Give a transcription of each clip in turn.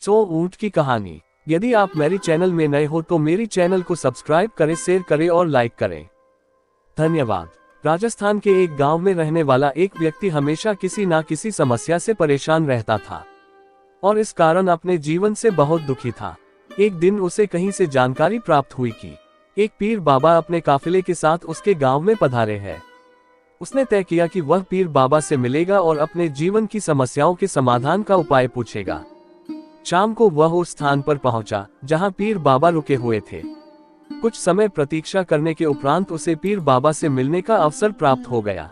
ऊंट की कहानी। यदि आप मेरी चैनल में नए हो तो मेरी चैनल को सब्सक्राइब करें, शेयर करें और लाइक करें। धन्यवाद। राजस्थान के एक गांव में रहने वाला एक व्यक्ति हमेशा किसी ना किसी समस्या से परेशान रहता था और इस कारण अपने जीवन से बहुत दुखी था। एक दिन उसे कहीं से जानकारी प्राप्त हुई कि एक पीर बाबा अपने काफिले के साथ उसके गांव में पधारे हैं। उसने तय किया कि वह पीर बाबा से मिलेगा और अपने जीवन की समस्याओं के समाधान का उपाय पूछेगा। शाम को वह उस स्थान पर पहुंचा जहां पीर बाबा रुके हुए थे। कुछ समय प्रतीक्षा करने के उपरांत उसे पीर बाबा से मिलने का अवसर प्राप्त हो गया।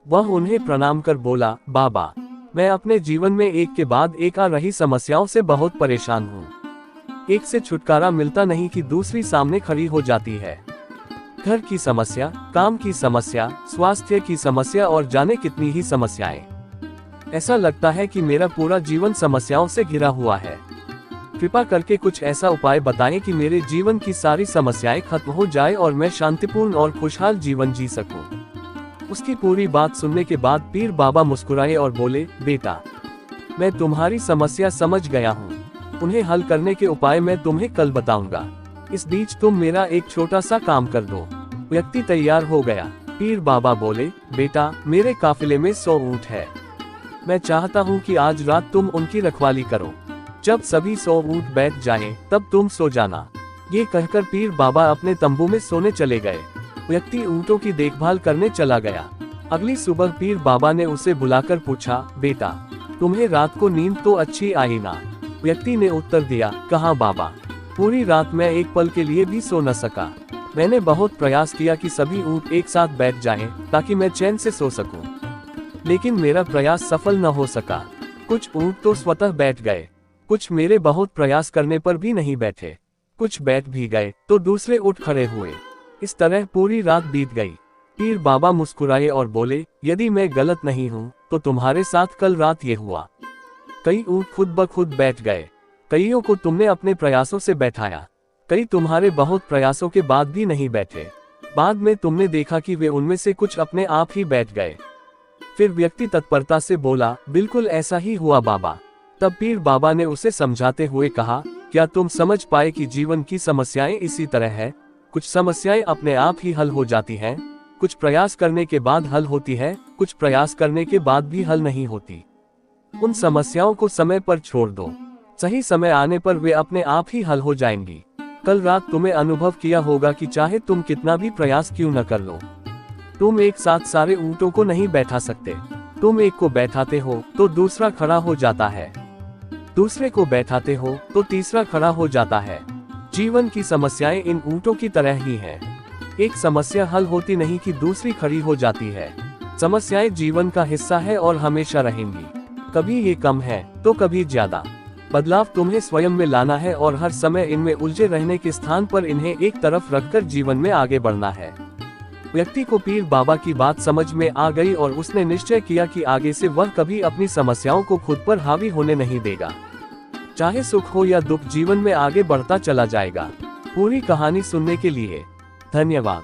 वह उन्हें प्रणाम कर बोला, बाबा, मैं अपने जीवन में एक के बाद एक आ रही समस्याओं से बहुत परेशान हूँ। एक से छुटकारा मिलता नहीं कि दूसरी सामने खड़ी हो जाती है। घर की समस्या, काम की समस्या, स्वास्थ्य की समस्या और जाने कितनी ही समस्याएं। ऐसा लगता है कि मेरा पूरा जीवन समस्याओं से घिरा हुआ है। कृपा करके कुछ ऐसा उपाय बताएं कि मेरे जीवन की सारी समस्याएं खत्म हो जाए और मैं शांतिपूर्ण और खुशहाल जीवन जी सकूं। उसकी पूरी बात सुनने के बाद पीर बाबा मुस्कुराए और बोले, बेटा, मैं तुम्हारी समस्या समझ गया हूँ। उन्हें हल करने के उपाय मैं तुम्हें कल बताऊंगा। इस बीच तुम मेरा एक छोटा सा काम कर दो। व्यक्ति तैयार हो गया। पीर बाबा बोले, बेटा, मेरे काफिले में 100 ऊंट है। मैं चाहता हूँ कि आज रात तुम उनकी रखवाली करो। जब सभी 100 ऊंट बैठ जाएं, तब तुम सो जाना। ये कहकर पीर बाबा अपने तंबू में सोने चले गए। व्यक्ति ऊंटों की देखभाल करने चला गया। अगली सुबह पीर बाबा ने उसे बुलाकर पूछा, बेटा, तुम्हें रात को नींद तो अच्छी आई ना? व्यक्ति ने उत्तर दिया, कहाँ बाबा, पूरी रात मैं एक पल के लिए भी सो न सका। मैंने बहुत प्रयास किया कि सभी ऊंट एक साथ बैठ जाएं, ताकि मैं चैन से सो सकूं। लेकिन मेरा प्रयास सफल न हो सका। कुछ ऊंट तो स्वतः बैठ गए, कुछ मेरे बहुत प्रयास करने पर भी नहीं बैठे। कुछ बैठ भी गए तो दूसरे उठ खड़े हुए। इस तरह पूरी रात बीत गई। पीर बाबा मुस्कुराए और बोले, यदि मैं गलत नहीं हूँ तो तुम्हारे साथ कल रात ये हुआ। कई ऊंट खुद ब खुद बैठ गए। कईयों को तुमने अपने प्रयासों से बैठाया। कई तुम्हारे बहुत प्रयासों के बाद भी नहीं बैठे। बाद में तुमने देखा कि वे उनमें से कुछ अपने आप ही बैठ गए। फिर व्यक्ति तत्परता से बोला, बिल्कुल ऐसा ही हुआ बाबा। तब पीर बाबा ने उसे समझाते हुए कहा, क्या तुम समझ पाए कि जीवन की समस्याएं इसी तरह है? कुछ समस्याएं अपने आप ही हल हो जाती हैं, कुछ प्रयास करने के बाद हल होती है, कुछ प्रयास करने के बाद भी हल नहीं होती। उन समस्याओं को समय पर छोड़ दो। सही समय आने पर वे अपने आप ही हल हो जाएंगी। कल रात तुम्हें अनुभव किया होगा कि चाहे तुम कितना भी प्रयास क्यों न कर लो, तुम एक साथ सारे ऊंटों को नहीं बैठा सकते। तुम एक को बैठाते हो तो दूसरा खड़ा हो जाता है, दूसरे को बैठाते हो तो तीसरा खड़ा हो जाता है। जीवन की समस्याएं इन ऊंटों की तरह ही हैं। एक समस्या हल होती नहीं कि दूसरी खड़ी हो जाती है। समस्याएं जीवन का हिस्सा है और हमेशा रहेंगी। कभी ये कम है तो कभी ज्यादा। बदलाव तुम्हें स्वयं में लाना है और हर समय इनमें उलझे रहने के स्थान पर इन्हें एक तरफ रखकर जीवन में आगे बढ़ना है। व्यक्ति को पीर बाबा की बात समझ में आ गई और उसने निश्चय किया कि आगे से वह कभी अपनी समस्याओं को खुद पर हावी होने नहीं देगा। चाहे सुख हो या दुख, जीवन में आगे बढ़ता चला जाएगा। पूरी कहानी सुनने के लिए धन्यवाद।